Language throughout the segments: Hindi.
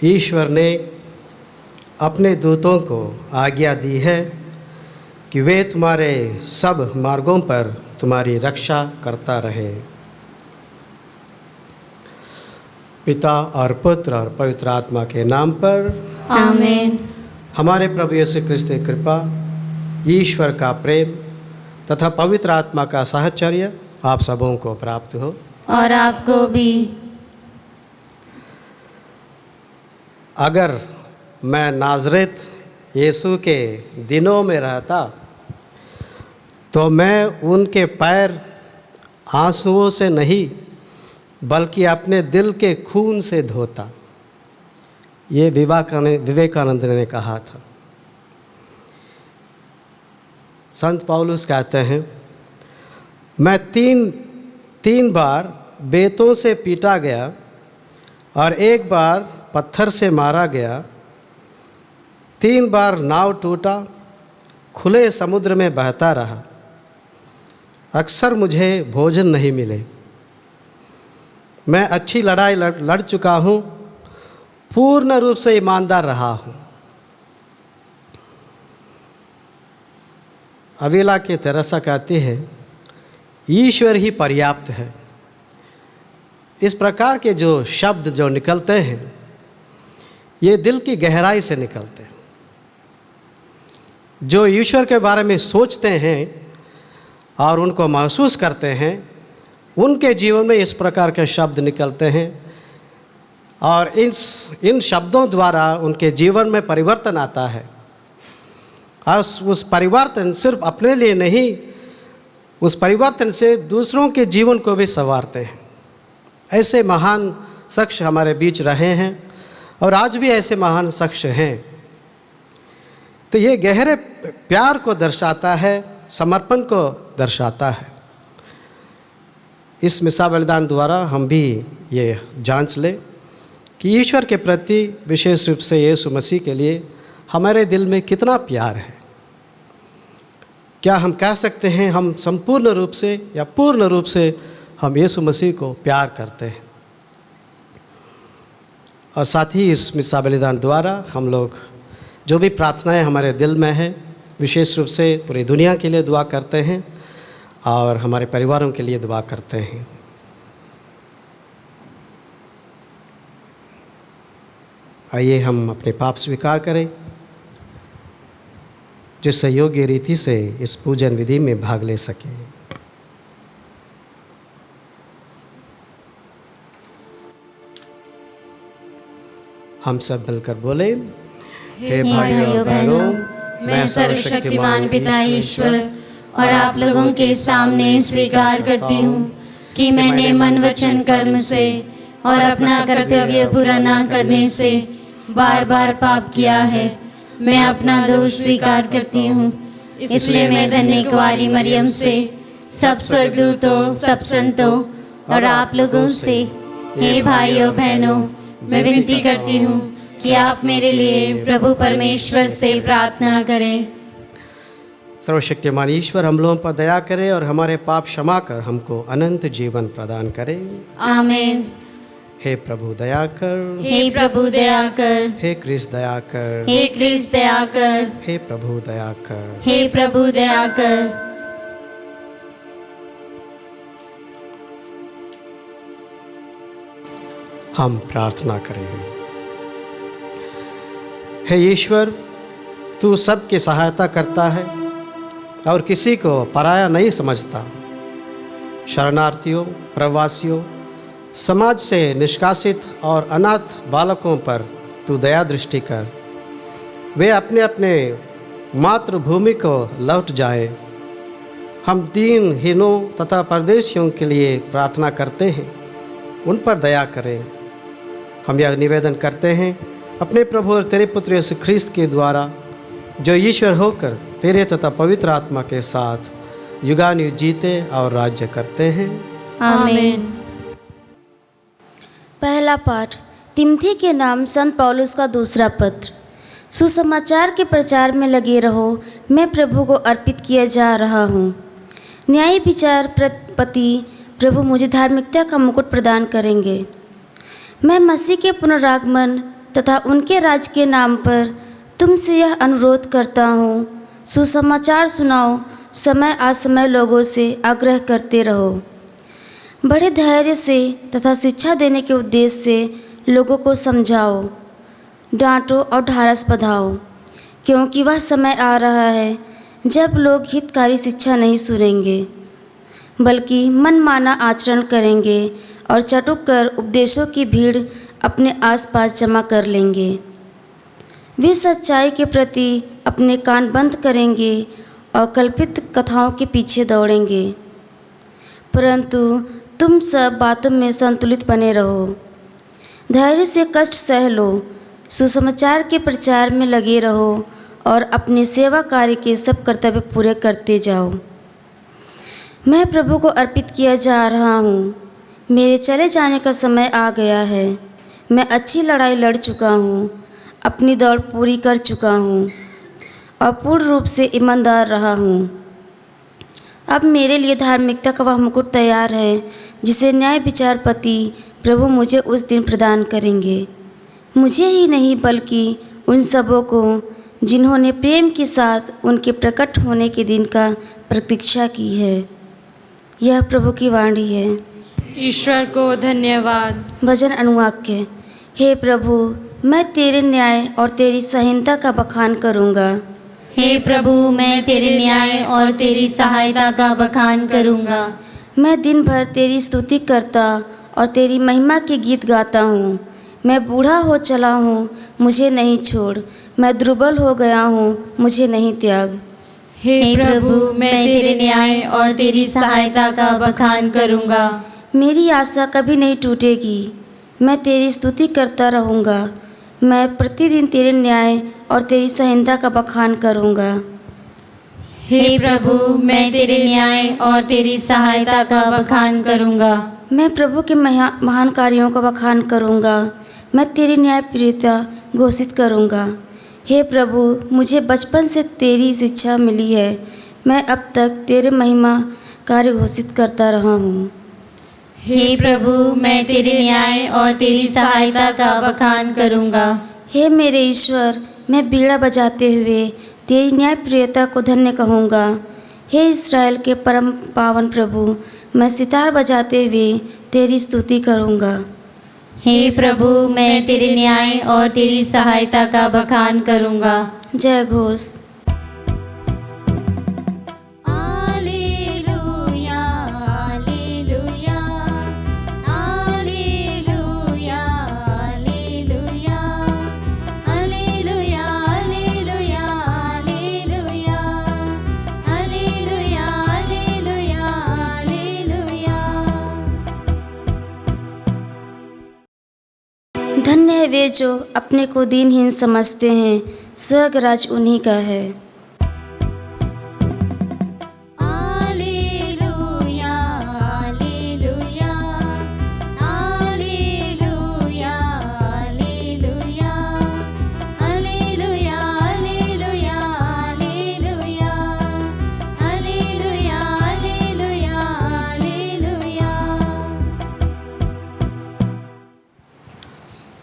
ईश्वर ने अपने दूतों को आज्ञा दी है कि वे तुम्हारे सब मार्गों पर तुम्हारी रक्षा करता रहे। पिता और पुत्र और पवित्र आत्मा के नाम पर आमीन। हमारे प्रभु यीशु क्रिस्त की कृपा, ईश्वर का प्रेम तथा पवित्र आत्मा का साहचर्य आप सबों को प्राप्त हो। और आपको भी। अगर मैं नाज़रेत यीशु के दिनों में रहता तो मैं उनके पैर आंसुओं से नहीं बल्कि अपने दिल के खून से धोता, ये विवेकानंद ने कहा था। संत पौलुस कहते हैं, मैं तीन बार बेतों से पीटा गया और एक बार पत्थर से मारा गया, 3 बार नाव टूटा, खुले समुद्र में बहता रहा, अक्सर मुझे भोजन नहीं मिले, मैं अच्छी लड़ाई लड़ चुका हूँ, पूर्ण रूप से ईमानदार रहा हूँ। अविला के तेरेसा कहती है, ईश्वर ही पर्याप्त है। इस प्रकार के जो शब्द जो निकलते हैं ये दिल की गहराई से निकलते हैं। जो ईश्वर के बारे में सोचते हैं और उनको महसूस करते हैं, उनके जीवन में इस प्रकार के शब्द निकलते हैं और इन शब्दों द्वारा उनके जीवन में परिवर्तन आता है। और उस परिवर्तन सिर्फ अपने लिए नहीं, उस परिवर्तन से दूसरों के जीवन को भी संवारते हैं। ऐसे महान शख्स हमारे बीच रहे हैं और आज भी ऐसे महान शख्स हैं। तो ये गहरे प्यार को दर्शाता है, समर्पण को दर्शाता है। इस मिसा बलिदान द्वारा हम भी ये जांच लें कि ईश्वर के प्रति विशेष रूप से यीशु मसीह के लिए हमारे दिल में कितना प्यार है। क्या हम कह सकते हैं हम संपूर्ण रूप से या पूर्ण रूप से हम यीशु मसीह को प्यार करते हैं? और साथ ही इस मिसा बलिदान द्वारा हम लोग जो भी प्रार्थनाएं हमारे दिल में हैं, विशेष रूप से पूरी दुनिया के लिए दुआ करते हैं और हमारे परिवारों के लिए दुआ करते हैं। आइए हम अपने पाप स्वीकार करें, जिससे योग्य रीति से इस पूजन विधि में भाग ले सकें। हम सब मिलकर बोले, हे भाइयों और बहनों, मैं सर्वशक्तिमान पिता ईश्वर और आप लोगों के सामने स्वीकार करती हूँ कि मैंने मन वचन कर्म से और अपना कर्तव्य पूरा न करने से बार बार पाप किया है। मैं अपना दोष स्वीकार करती हूँ। इसलिए मैं धन्य कुंवारी मरियम से, सब स्वर्गदूतों, सब संतों और आप लोगों से, हे भाइयों बहनों, मैं विनती करती हूँ कि आप मेरे लिए प्रभु परमेश्वर से प्रार्थना करें। सर्वशक्तिमान ईश्वर हम लोगों पर दया करे और हमारे पाप क्षमा कर हमको अनंत जीवन प्रदान करे। आमीन। हे प्रभु दया कर, हे प्रभु दया कर, हे क्रिस्त दया कर, हे क्रिस्त दया कर, हे प्रभु दया कर, हे प्रभु दया कर। हम प्रार्थना करेंगे। हे ईश्वर, तू सबकी सहायता करता है और किसी को पराया नहीं समझता। शरणार्थियों, प्रवासियों, समाज से निष्कासित और अनाथ बालकों पर तू दया दृष्टि कर। वे अपने अपने मातृभूमि को लौट जाएं। हम दीनहीनों तथा परदेशियों के लिए प्रार्थना करते हैं, उन पर दया करें। हम यह निवेदन करते हैं अपने प्रभु और तेरे पुत्र यीशु ख्रीस्त के द्वारा, जो ईश्वर होकर तेरे तथा पवित्र आत्मा के साथ युगानुयुग जीते और राज्य करते हैं। आमीन। पहला पाठ तिमोथी के नाम संत पौलुस का दूसरा पत्र। सुसमाचार के प्रचार में लगे रहो, मैं प्रभु को अर्पित किया जा रहा हूँ। न्याय विचार पति प्रभु मुझे धार्मिकता का मुकुट प्रदान करेंगे। मैं मसीह के पुनरागमन तथा उनके राज्य के नाम पर तुमसे यह अनुरोध करता हूँ, सुसमाचार सुनाओ, समय असमय लोगों से आग्रह करते रहो। बड़े धैर्य से तथा शिक्षा देने के उद्देश्य से लोगों को समझाओ, डांटो और ढाढ़स बंधाओ, क्योंकि वह समय आ रहा है जब लोग हितकारी शिक्षा नहीं सुनेंगे, बल्कि मनमाना आचरण करेंगे और चटुक कर उपदेशों की भीड़ अपने आसपास जमा कर लेंगे। वे सच्चाई के प्रति अपने कान बंद करेंगे और कल्पित कथाओं के पीछे दौड़ेंगे, परंतु तुम सब बातों में संतुलित बने रहो। धैर्य से कष्ट सह लो, सुसमाचार के प्रचार में लगे रहो और अपने सेवा कार्य के सब कर्तव्य पूरे करते जाओ। मैं प्रभु को अर्पित किया जा रहा हूँ। मेरे चले जाने का समय आ गया है। मैं अच्छी लड़ाई लड़ चुका हूँ, अपनी दौड़ पूरी कर चुका हूँ और पूर्ण रूप से ईमानदार रहा हूँ। अब मेरे लिए धार्मिकता का वह मुकुट तैयार है जिसे न्याय विचारपति प्रभु मुझे उस दिन प्रदान करेंगे। मुझे ही नहीं बल्कि उन सबों को जिन्होंने प्रेम के साथ उनके प्रकट होने के दिन का प्रतीक्षा की है। यह प्रभु की वाणी है। ईश्वर को धन्यवाद। भजन अनुवाक्य। हे प्रभु, मैं तेरे न्याय और तेरी संहिता का बखान करूँगा। हे प्रभु, मैं तेरे न्याय और तेरी सहायता का बखान करूँगा। मैं दिन भर तेरी स्तुति करता और तेरी महिमा के गीत गाता हूँ। मैं बूढ़ा हो चला हूँ, मुझे नहीं छोड़। मैं दुर्बल हो गया हूँ, मुझे नहीं त्याग। हे प्रभु, मैं तेरे न्याय और तेरी सहायता का बखान करूँगा। मेरी आशा कभी नहीं टूटेगी। मैं तेरी स्तुति करता रहूँगा। मैं प्रतिदिन तेरे न्याय और तेरी संहिता का बखान करूँगा। हे प्रभु, मैं तेरे न्याय और तेरी सहायता का बखान करूँगा। मैं प्रभु के महान कार्यों का बखान करूँगा। मैं तेरी न्यायप्रियता घोषित करूँगा। हे प्रभु, मुझे बचपन से तेरी शिक्षा मिली है। मैं अब तक तेरे महिमा कार्य घोषित करता रहा हूँ। हे प्रभु, मैं तेरे न्याय और तेरी सहायता का बखान करूँगा। हे मेरे ईश्वर, मैं बीड़ा बजाते हुए तेरी न्यायप्रियता को धन्य कहूँगा। हे इस्राएल के परम पावन प्रभु, मैं सितार बजाते हुए तेरी स्तुति करूँगा। हे प्रभु, मैं तेरे न्याय और तेरी सहायता का बखान करूँगा। जय घोष। धन्य है वे जो अपने को दीनहीन समझते हैं, स्वर्ग राज उन्हीं का है।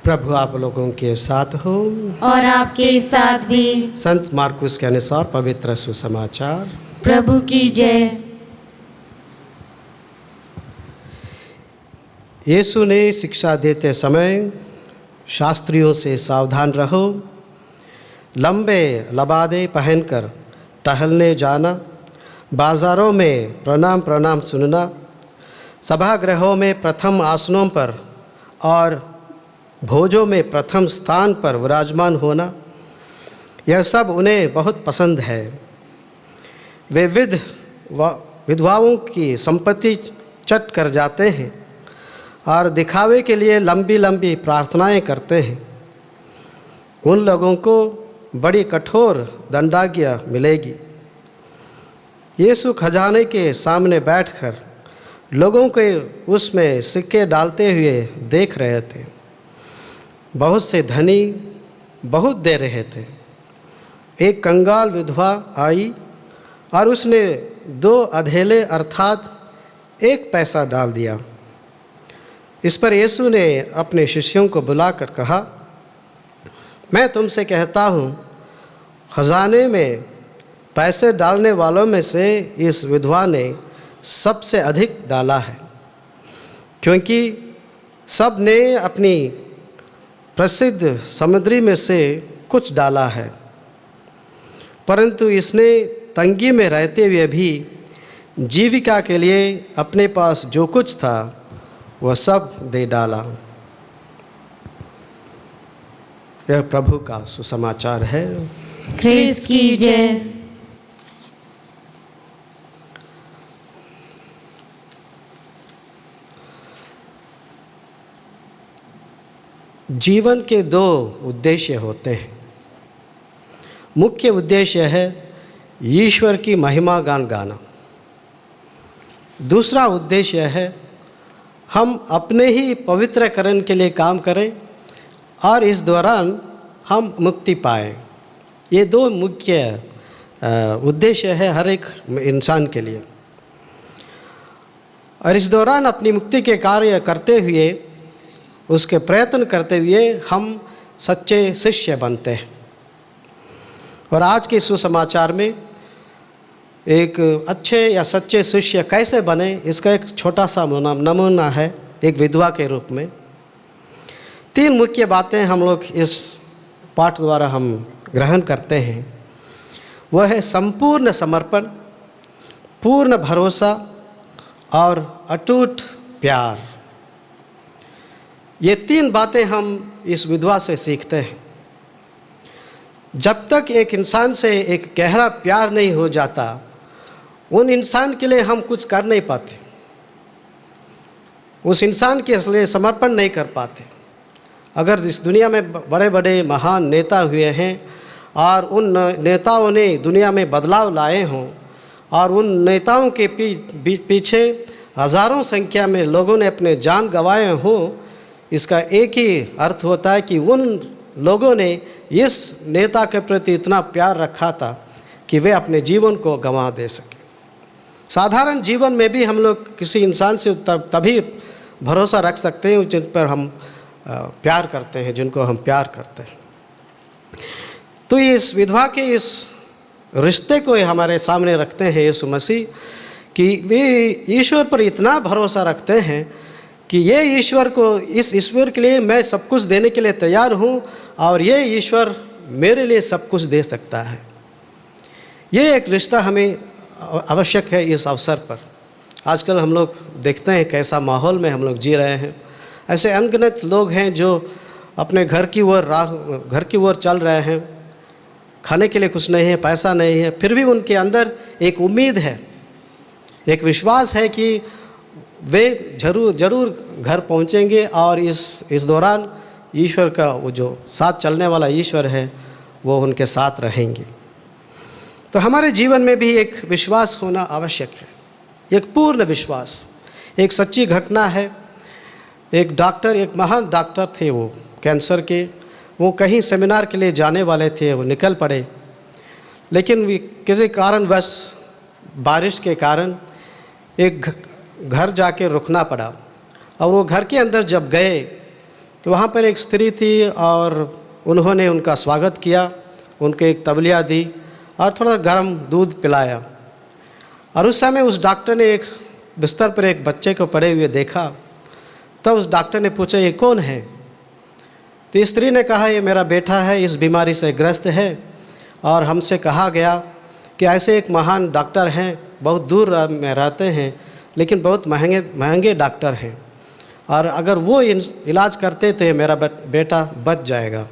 प्रभु आप लोगों के साथ हो और आपके साथ भी। संत मार्कुस के अनुसार पवित्र सुसमाचार। प्रभु की जय। यीशु ने शिक्षा देते समय शास्त्रियों से सावधान रहो, लंबे लबादे पहनकर टहलने जाना, बाज़ारों में प्रणाम प्रणाम सुनना, सभागृहों में प्रथम आसनों पर और भोजों में प्रथम स्थान पर विराजमान होना, यह सब उन्हें बहुत पसंद है। वे विधवाओं की संपत्ति चट कर जाते हैं और दिखावे के लिए लंबी लंबी प्रार्थनाएं करते हैं। उन लोगों को बड़ी कठोर दंडाज्ञा मिलेगी। यीशु खजाने के सामने बैठकर लोगों के उसमें सिक्के डालते हुए देख रहे थे। बहुत से धनी बहुत दे रहे थे। एक कंगाल विधवा आई और उसने 2 अधेले अर्थात 1 पैसा डाल दिया। इस पर यीशु ने अपने शिष्यों को बुलाकर कहा, मैं तुमसे कहता हूँ, खजाने में पैसे डालने वालों में से इस विधवा ने सबसे अधिक डाला है, क्योंकि सब ने अपनी प्रसिद्ध समुद्री में से कुछ डाला है, परंतु इसने तंगी में रहते हुए भी जीविका के लिए अपने पास जो कुछ था वह सब दे डाला। यह प्रभु का सुसमाचार है। ख्रिस्त की जय। जीवन के दो उद्देश्य होते हैं। मुख्य उद्देश्य है ईश्वर की महिमा गान गाना। दूसरा उद्देश्य है हम अपने ही पवित्रकरण के लिए काम करें और इस दौरान हम मुक्ति पाएं। ये दो मुख्य उद्देश्य है हर एक इंसान के लिए। और इस दौरान अपनी मुक्ति के कार्य करते हुए, उसके प्रयत्न करते हुए हम सच्चे शिष्य बनते हैं। और आज के सुसमाचार में एक अच्छे या सच्चे शिष्य कैसे बने, इसका एक छोटा सा नमूना है एक विधवा के रूप में। 3 मुख्य बातें हम लोग इस पाठ द्वारा हम ग्रहण करते हैं। वह है संपूर्ण समर्पण, पूर्ण भरोसा और अटूट प्यार। ये 3 बातें हम इस विधवा से सीखते हैं। जब तक एक इंसान से एक गहरा प्यार नहीं हो जाता, उन इंसान के लिए हम कुछ कर नहीं पाते, उस इंसान के लिए समर्पण नहीं कर पाते। अगर इस दुनिया में बड़े बड़े महान नेता हुए हैं और उन नेताओं ने दुनिया में बदलाव लाए हों और उन नेताओं के पीछे हज़ारों संख्या में लोगों ने अपने जान गंवाए हों, इसका एक ही अर्थ होता है कि उन लोगों ने इस नेता के प्रति इतना प्यार रखा था कि वे अपने जीवन को गंवा दे सके। साधारण जीवन में भी हम लोग किसी इंसान से तभी भरोसा रख सकते हैं जिन पर हम प्यार करते हैं, जिनको हम प्यार करते हैं। तो इस विधवा के इस रिश्ते को हमारे सामने रखते हैं यीशु मसीह कि वे ईश्वर पर इतना भरोसा रखते हैं कि ये ईश्वर को, इस ईश्वर के लिए मैं सब कुछ देने के लिए तैयार हूँ और ये ईश्वर मेरे लिए सब कुछ दे सकता है। ये एक रिश्ता हमें आवश्यक है इस अवसर पर। आजकल हम लोग देखते हैं कैसा माहौल में हम लोग जी रहे हैं। ऐसे अनगिनत लोग हैं जो अपने घर की ओर चल रहे हैं, खाने के लिए कुछ नहीं है, पैसा नहीं है, फिर भी उनके अंदर एक उम्मीद है, एक विश्वास है कि वे जरूर घर पहुंचेंगे और इस दौरान ईश्वर का वो जो साथ चलने वाला ईश्वर है वो उनके साथ रहेंगे। तो हमारे जीवन में भी एक विश्वास होना आवश्यक है, एक पूर्ण विश्वास। एक सच्ची घटना है, एक डॉक्टर, एक महान डॉक्टर थे वो कैंसर के, वो कहीं सेमिनार के लिए जाने वाले थे, वो निकल पड़े, लेकिन किसी कारणवश बारिश के कारण एक घर जाके रुकना पड़ा। और वो घर के अंदर जब गए तो वहाँ पर एक स्त्री थी और उन्होंने उनका स्वागत किया, उनके एक तबलिया दी और थोड़ा गर्म दूध पिलाया। और उस समय उस डॉक्टर ने एक बिस्तर पर एक बच्चे को पड़े हुए देखा। तब उस डॉक्टर ने पूछा, ये कौन है? तो स्त्री ने कहा, ये मेरा बेटा है, इस बीमारी से ग्रस्त है और हमसे कहा गया कि ऐसे एक महान डॉक्टर हैं, बहुत दूर में रहते हैं, लेकिन बहुत महंगे डॉक्टर हैं, और अगर वो इलाज करते तो मेरा बेटा बच जाएगा।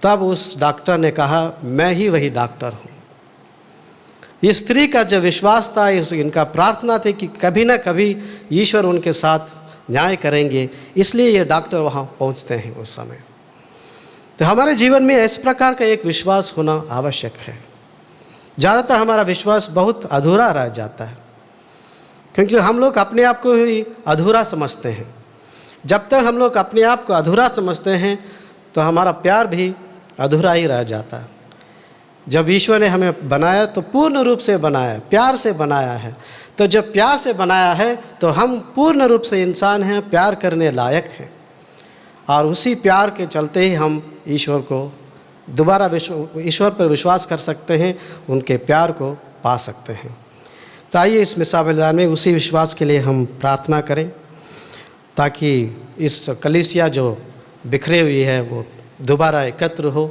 तब उस डॉक्टर ने कहा, मैं ही वही डॉक्टर हूँ। इस स्त्री का जो विश्वास था, इनका प्रार्थना थी कि कभी ना कभी ईश्वर उनके साथ न्याय करेंगे, इसलिए ये डॉक्टर वहाँ पहुँचते हैं उस समय। तो हमारे जीवन में इस प्रकार का एक विश्वास होना आवश्यक है। ज़्यादातर हमारा विश्वास बहुत अधूरा रह जाता है, क्योंकि हम लोग अपने आप को ही अधूरा समझते हैं। जब तक हम लोग अपने आप को अधूरा समझते हैं तो हमारा प्यार भी अधूरा ही रह जाता है। जब ईश्वर ने हमें बनाया तो पूर्ण रूप से बनाया, प्यार से बनाया है। तो जब प्यार से बनाया है तो हम पूर्ण रूप से इंसान हैं, प्यार करने लायक हैं। और उसी प्यार के चलते ही हम ईश्वर को दोबारा ईश्वर पर विश्वास कर सकते हैं, उनके प्यार को पा सकते हैं। तो आइए इस मिसा बलिदान में उसी विश्वास के लिए हम प्रार्थना करें, ताकि इस कलीसिया जो बिखरी हुई है वो दोबारा एकत्र हो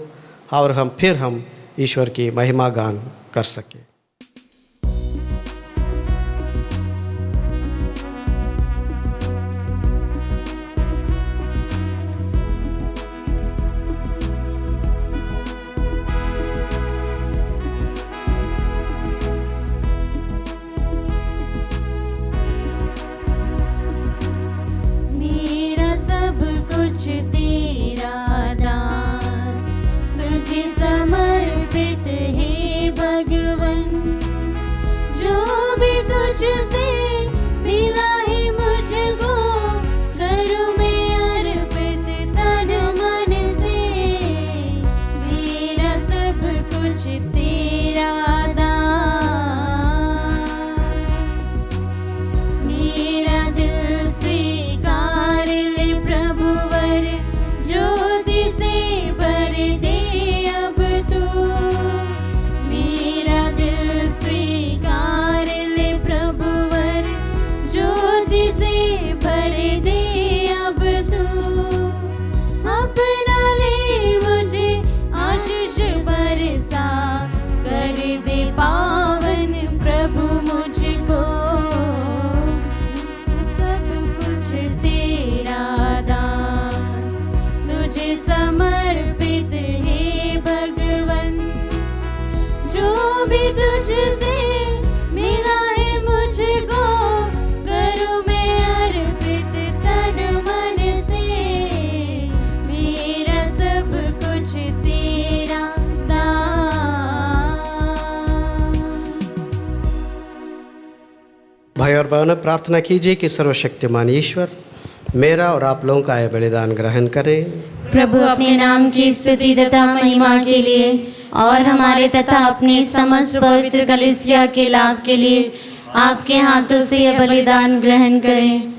और हम ईश्वर की महिमा गान कर सकें। समर्पित है भगवन, जो भी तुझसे मिला है मुझको, करूं मैं अर्पित तन मन से। मेरा सब कुछ तेरा दान, मेरा दिल स्वीकार ले प्रभुवर, ज्योति से भर दे भाई और बहनों, प्रार्थना कीजिए कि सर्वशक्तिमान ईश्वर मेरा और आप लोगों का यह बलिदान ग्रहण करें। प्रभु अपने नाम की स्तुति तथा महिमा के लिए और हमारे तथा अपने समस्त पवित्र कलीसिया के लाभ के लिए आपके हाथों से यह बलिदान ग्रहण करें।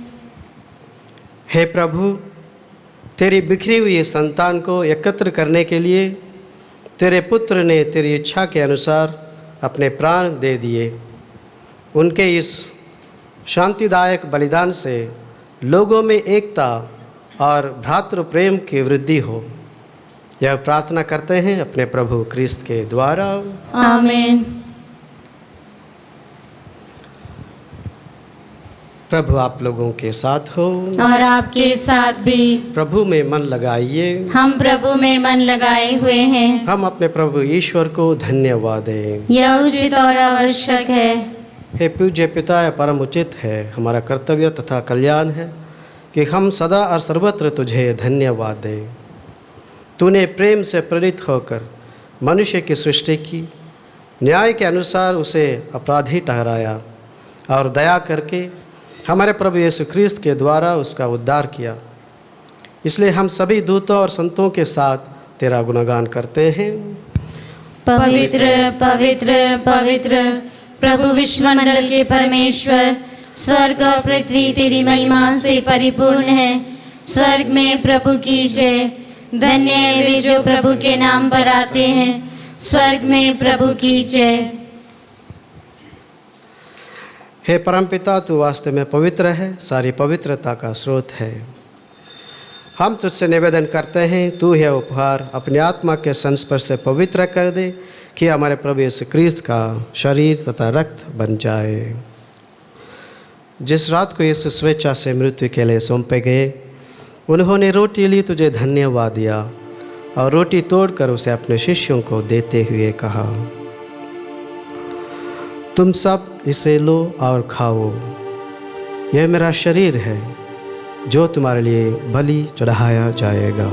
हे प्रभु, तेरी बिखरी हुई संतान को एकत्र करने के लिए तेरे पुत्र ने तेरी इच्छा के अनुसार अपने प्राण दे दिए। उनके इस शांतिदायक बलिदान से लोगों में एकता और भ्रातृ प्रेम की वृद्धि हो, यह प्रार्थना करते हैं अपने प्रभु क्रिस्त के द्वारा। आमीन। प्रभु आप लोगों के साथ हो और आपके साथ भी। प्रभु में मन लगाइए। हम प्रभु में मन लगाए हुए हैं। हम अपने प्रभु ईश्वर को धन्यवाद दें, यह उचित और आवश्यक है। हे पूज्य पिता, यह परम उचित है, हमारा कर्तव्य तथा कल्याण है कि हम सदा और सर्वत्र तुझे धन्यवाद दें। तूने प्रेम से प्रेरित होकर मनुष्य की सृष्टि की, न्याय के अनुसार उसे अपराधी ठहराया और दया करके हमारे प्रभु यीशु क्रिस्त के द्वारा उसका उद्धार किया। इसलिए हम सभी दूतों और संतों के साथ तेरा गुणगान करते हैं। पवित्र पवित्र पवित्र प्रभु विश्वमंडल के परमेश्वर, स्वर्ग और पृथ्वी तेरी महिमा से परिपूर्ण है। स्वर्ग में प्रभु की जय। धन्य है वे जो प्रभु के नाम पर आते हैं। स्वर्ग में प्रभु की जय। हे परमपिता, तू वास्तव में पवित्र है, सारी पवित्रता का स्रोत है। हम तुझसे निवेदन करते हैं, तू यह उपहार अपने आत्मा के संस्पर्श से पवित्र कर दे कि हमारे प्रभु यीशु क्रिस्त का शरीर तथा रक्त बन जाए। जिस रात को यीशु स्वेच्छा से मृत्यु के लिए सौंपे गए, उन्होंने रोटी ली, तुझे धन्यवाद दिया और रोटी तोड़कर उसे अपने शिष्यों को देते हुए कहा, तुम सब इसे लो और खाओ, यह मेरा शरीर है जो तुम्हारे लिए बलि चढ़ाया जाएगा।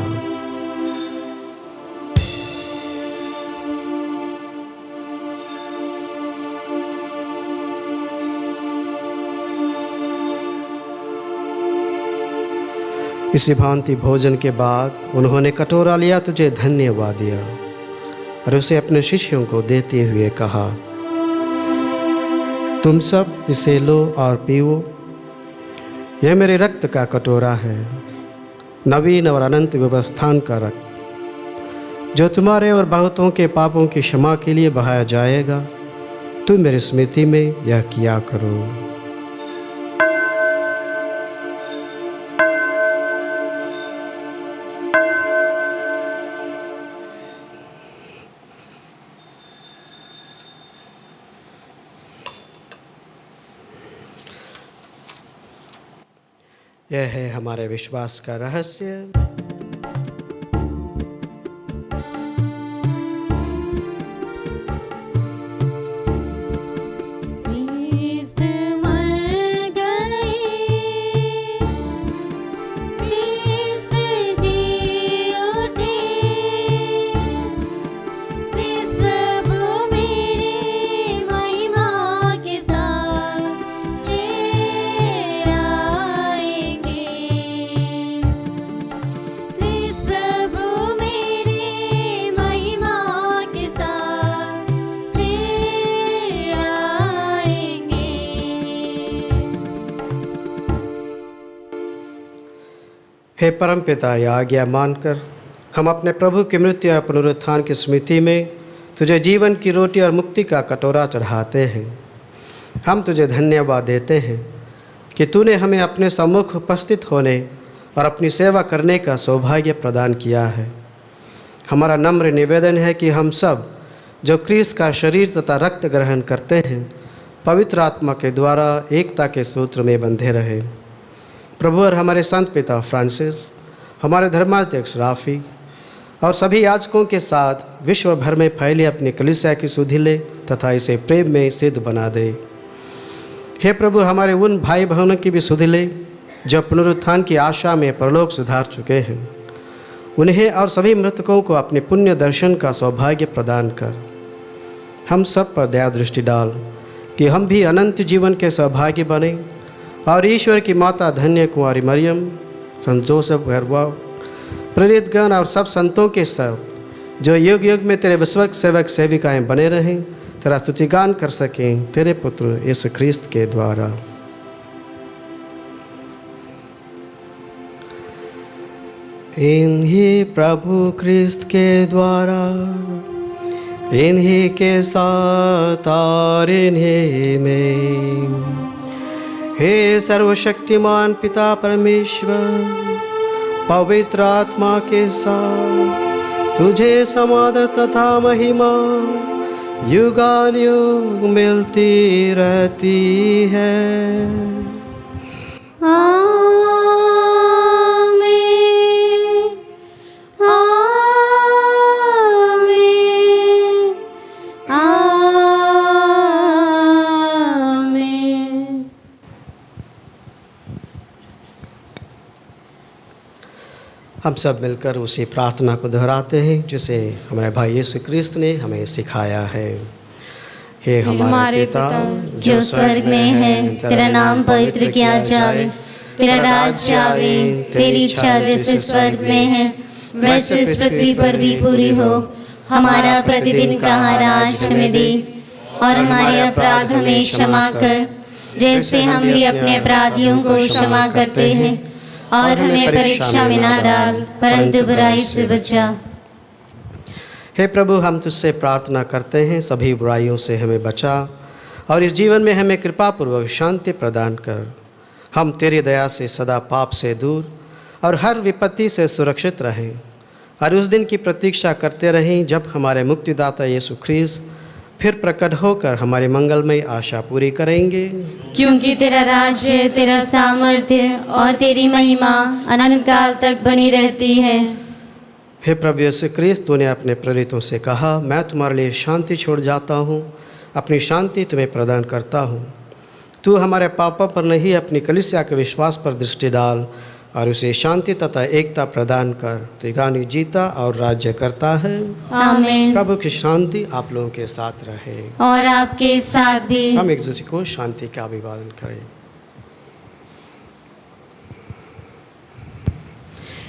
इसी भांति भोजन के बाद उन्होंने कटोरा लिया, तुझे धन्यवाद दिया और उसे अपने शिष्यों को देते हुए कहा, तुम सब इसे लो और पीओ, यह मेरे रक्त का कटोरा है नवीन और अनंत व्यवस्थान का रक्त जो तुम्हारे और बहुतों के पापों की क्षमा के लिए बहाया जाएगा, तुम मेरी स्मृति में यह किया करो। यह है हमारे विश्वास का रहस्य। हे परमपिता, यह आज्ञा मानकर हम अपने प्रभु की मृत्यु और पुनरुत्थान की स्मृति में तुझे जीवन की रोटी और मुक्ति का कटोरा चढ़ाते हैं। हम तुझे धन्यवाद देते हैं कि तूने हमें अपने सम्मुख उपस्थित होने और अपनी सेवा करने का सौभाग्य प्रदान किया है। हमारा नम्र निवेदन है कि हम सब जो क्रिस्त का शरीर तथा रक्त ग्रहण करते हैं, पवित्र आत्मा के द्वारा एकता के सूत्र में बंधे रहें। प्रभु और हमारे संत पिता फ्रांसिस, हमारे धर्माध्यक्ष राफी और सभी याजकों के साथ विश्व भर में फैली अपनी कलीसिया की सुधि ले तथा इसे प्रेम में सिद्ध बना दे। हे प्रभु, हमारे उन भाई बहनों की भी सुधि ले जो पुनरुत्थान की आशा में परलोक सुधार चुके हैं। उन्हें और सभी मृतकों को अपने पुण्य दर्शन का सौभाग्य प्रदान कर। हम सब पर दया दृष्टि डाल कि हम भी अनंत जीवन के सौभाग्य बने और ईश्वर की माता धन्य कुंवारी मरियम, संत जोसेफ गरवा, प्रेरितगण और सब संतों के सब जो युग युग में तेरे विश्वक सेवक सेविकाएं बने रहें, तेरा स्तुतिगान कर सकें तेरे पुत्र यीशु ख्रिस्त के द्वारा। इन्हीं प्रभु ख्रिस्त के द्वारा, इन्हीं के साथ और इन्हीं में, हे सर्वशक्तिमान पिता परमेश्वर, पवित्र आत्मा के साथ तुझे समादर तथा महिमा युगानुयुग मिलती रहती है। आमीन, आमीन, आमीन। हम सब मिलकर उसी प्रार्थना को दोहराते हैं जिसे हमारे भाई यीशु ख्रिस्त ने हमें सिखाया है। हे हमारे पिता जो स्वर्ग में है, तेरा नाम पवित्र किया जाए, तेरा राज्य आवे, तेरी इच्छा जैसे स्वर्ग में है वैसे इस पृथ्वी पर भी पूरी हो। हमारा प्रतिदिन का आहार आज हमें दे और हमारे अपराध हमें क्षमा कर, जैसे हम भी अपने अपराधियों को क्षमा करते हैं, और हमें परीक्षा में ना डाल परंतु बुराई से बचा। हे प्रभु, हम तुझसे प्रार्थना करते हैं सभी बुराइयों से हमें बचा और इस जीवन में हमें कृपापूर्वक शांति प्रदान कर। हम तेरी दया से सदा पाप से दूर और हर विपत्ति से सुरक्षित रहें और उस दिन की प्रतीक्षा करते रहें जब हमारे मुक्तिदाता यीशु ख्रिस्त फिर प्रकट होकर हमारी मंगलमय आशा पूरी करेंगे। क्योंकि तेरा राज्य, तेरा सामर्थ्य और तेरी महिमा अनंत काल तक बनी रहती है। हे प्रभु यीशु ख्रिस्त, तूने अपने प्रेरितों से कहा, मैं तुम्हारे लिए शांति छोड़ जाता हूँ, अपनी शांति तुम्हें प्रदान करता हूँ। तू हमारे पापों पर नहीं, अपनी कलीसिया के विश्वास पर दृष्टि डाल और उसे शांति तथा एकता प्रदान कर। तो युगानुयुग जीता और राज्य करता है। आमीन। प्रभु की शांति आप लोगों के साथ रहे और आपके साथ भी। हम एक दूसरे को शांति का अभिवादन करें।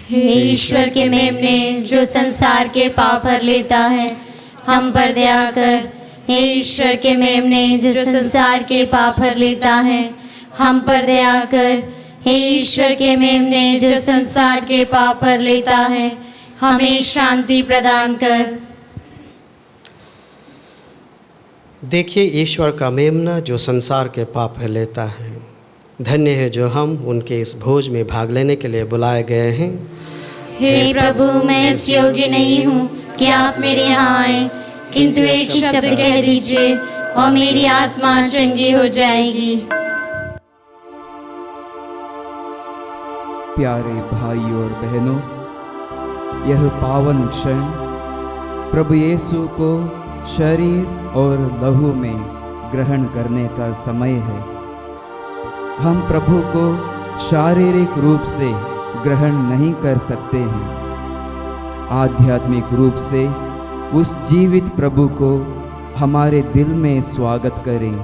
हे ईश्वर के मेमने, जो संसार के पाप हर लेता है, हम पर दया कर। हे ईश्वर के मेमने, जो संसार के पाप हर लेता है, हम पर दया कर। हे ईश्वर के मेमने जो संसार के पाप पर लेता है, हमें शांति प्रदान कर। देखिए ईश्वर का मेमना जो संसार के पाप है लेता है। धन्य है जो हम उनके इस भोज में भाग लेने के लिए बुलाए गए हैं। हे प्रभु, मैं इस योग्य नहीं हूँ कि आप मेरे यहाँ आए, किंतु एक शब्द कह दीजिए और मेरी आत्मा चंगी हो जाएगी। प्यारे भाई और बहनों, यह पावन क्षण प्रभु यीशु को शरीर और लहू में ग्रहण करने का समय है। हम प्रभु को शारीरिक रूप से ग्रहण नहीं कर सकते हैं। आध्यात्मिक रूप से उस जीवित प्रभु को हमारे दिल में स्वागत करें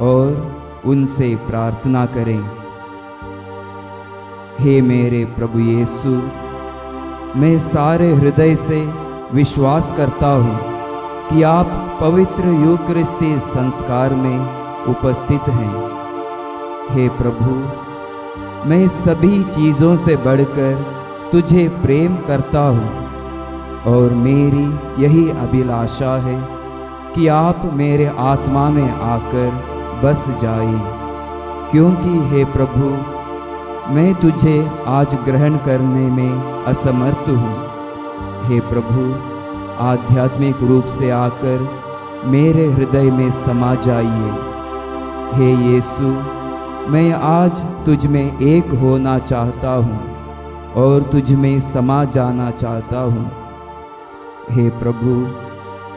और उनसे प्रार्थना करें। हे मेरे प्रभु यीशु, मैं सारे हृदय से विश्वास करता हूँ कि आप पवित्र यूकरिस्ती संस्कार में उपस्थित हैं। हे प्रभु, मैं सभी चीज़ों से बढ़कर तुझे प्रेम करता हूँ और मेरी यही अभिलाषा है कि आप मेरे आत्मा में आकर बस जाएं, क्योंकि हे प्रभु, मैं तुझे आज ग्रहण करने में असमर्थ हूँ। हे प्रभु, आध्यात्मिक रूप से आकर मेरे हृदय में समा जाइए। हे यीशु, मैं आज तुझ में एक होना चाहता हूँ और तुझ में समा जाना चाहता हूँ। हे प्रभु,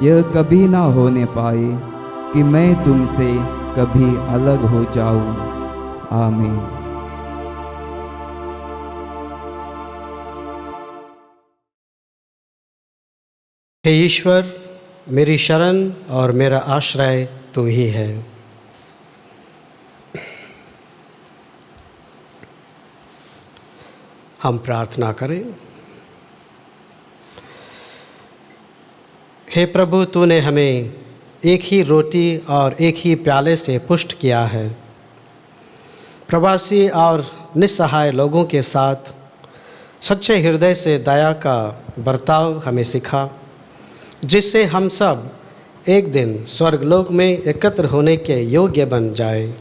यह कभी ना होने पाए कि मैं तुमसे कभी अलग हो जाऊँ। आमीन। हे ईश्वर, मेरी शरण और मेरा आश्रय तू ही है। हम प्रार्थना करें। हे प्रभु, तूने हमें एक ही रोटी और एक ही प्याले से पुष्ट किया है। प्रवासी और निस्सहाय लोगों के साथ सच्चे हृदय से दया का बर्ताव हमें सिखा, जिससे हम सब एक दिन स्वर्गलोक में एकत्र होने के योग्य बन जाए।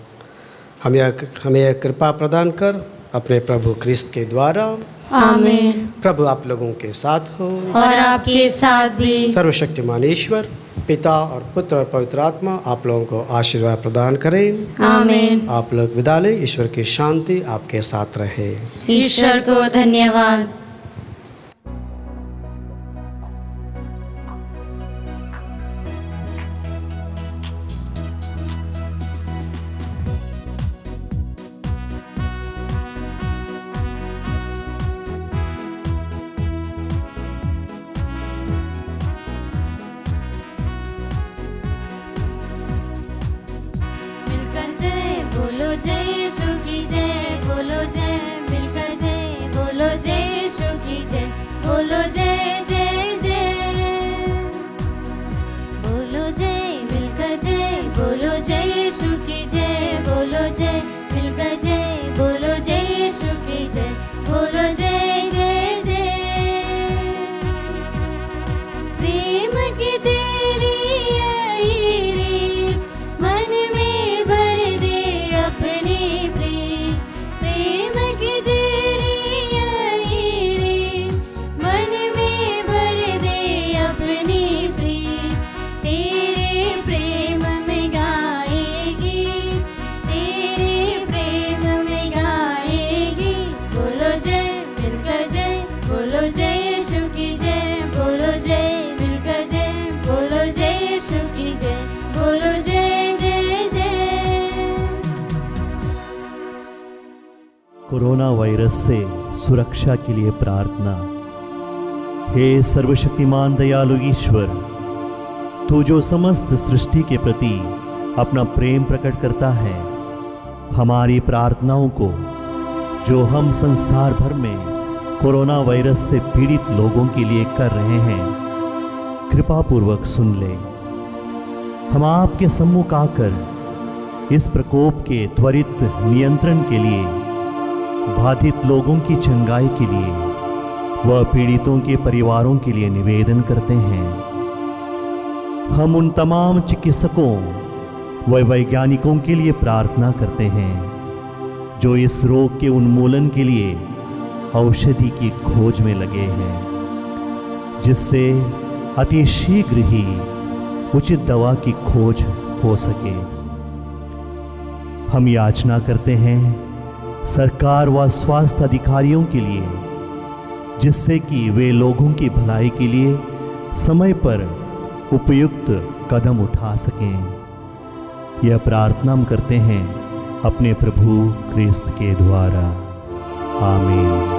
हमें यह कृपा प्रदान कर अपने प्रभु क्रिस्त के द्वारा। आमीन। प्रभु आप लोगों के साथ हो और आपके साथ भी। सर्वशक्तिमान ईश्वर पिता और पुत्र और पवित्र आत्मा आप लोगों को आशीर्वाद प्रदान करें। आमीन। आप लोग विदा लें। ईश्वर की शांति आपके साथ रहे। ईश्वर को धन्यवाद। बोलो जय जय जय, बोलो जय मिलकर जय, बोलो जय यीशु की जय, बोलो जय मिलकर जय, बोलो जय यीशु की जय, बोलो जय जय जय। प्रेम की तेरी आई रे, मन में भर दे अपनी प्रीत। प्रेम की तेरी आई रे, मन में भर दे अपनी प्रीत। तेरे प्रेम में गाएगी, तेरे प्रेम में गाएगी। बोलो जय मिलकर जय, बोलो जय यीशु की जय, बोलो जय मिलकर जय, बोलो जय यीशु की जय, बोलो जय जय जय। कोरोना वायरस से सुरक्षा के लिए प्रार्थना। हे सर्वशक्तिमान दयालु ईश्वर, तू जो समस्त सृष्टि के प्रति अपना प्रेम प्रकट करता है, हमारी प्रार्थनाओं को जो हम संसार भर में कोरोना वायरस से पीड़ित लोगों के लिए कर रहे हैं, कृपा पूर्वक सुन ले। हम आपके सम्मुख आकर इस प्रकोप के त्वरित नियंत्रण के लिए बाधित लोगों की चंगाई के लिए व पीड़ितों के परिवारों के लिए निवेदन करते हैं। हम उन तमाम चिकित्सकों व वैज्ञानिकों के लिए प्रार्थना करते हैं जो इस रोग के उन्मूलन के लिए औषधि की खोज में लगे हैं, जिससे अति शीघ्र ही उचित दवा की खोज हो सके। हम याचना करते हैं सरकार व स्वास्थ्य अधिकारियों के लिए, जिससे कि वे लोगों की भलाई के लिए समय पर उपयुक्त कदम उठा सकें। यह प्रार्थना हम करते हैं अपने प्रभु क्रिस्त के द्वारा। आमीन।